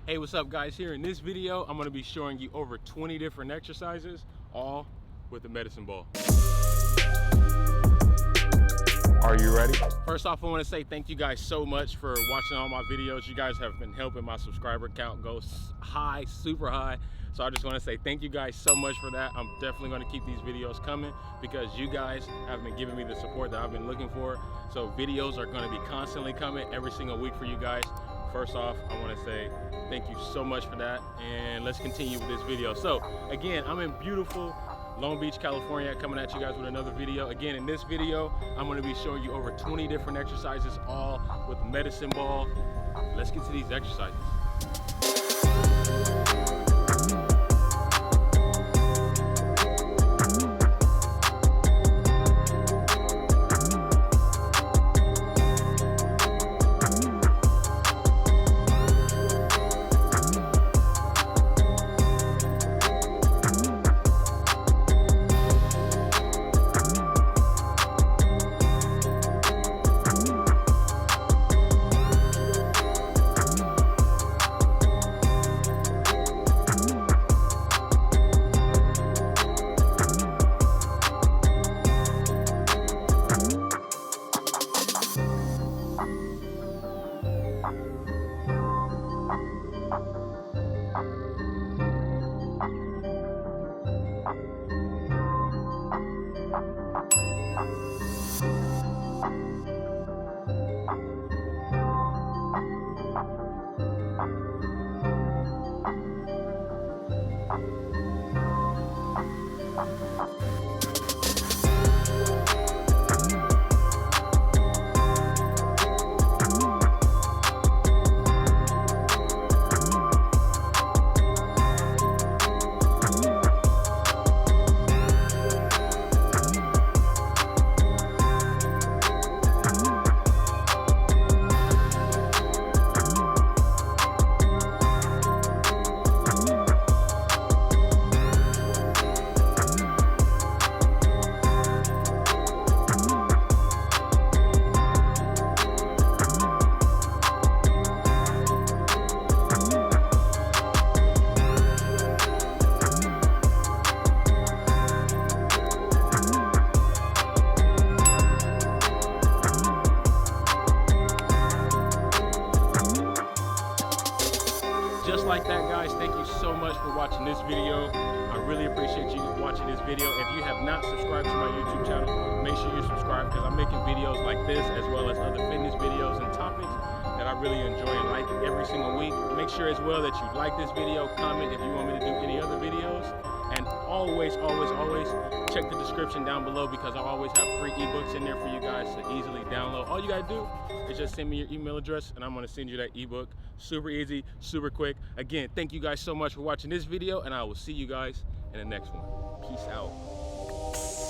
Hey, what's up guys? Here in this video, I'm gonna be showing you over 20 different exercises, all with the medicine ball. Are you ready? First off, I wanna say thank you guys so much for watching all my videos. You guys have been helping my subscriber count go high, super high. So I just wanna say thank you guys so much for that. I'm definitely gonna keep these videos coming because you guys have been giving me the support that I've been looking for. So videos are gonna be constantly coming every single week for you guys. First off, I wanna say thank you so much for that, and let's continue with this video. So again, I'm in beautiful Long Beach, California, coming at you guys with another video. Again, in this video, I'm gonna be showing you over 20 different exercises, all with medicine ball. Let's get to these exercises. Just like that, guys, thank you so much for watching this video. I really appreciate you watching this video. If you have not subscribed to my YouTube channel, make sure you subscribe because I'm making videos like this as well as other fitness videos and topics that I really enjoy and like every single week. Make sure as well that you like this video, comment if you want me to do any other videos, and always check the description down below because I always have free ebooks in there for you guys to easily download. All you gotta do is just send me your email address and I'm gonna send you that ebook. Super easy, super quick. Again, thank you guys so much for watching this video, and I will see you guys in the next one. Peace out.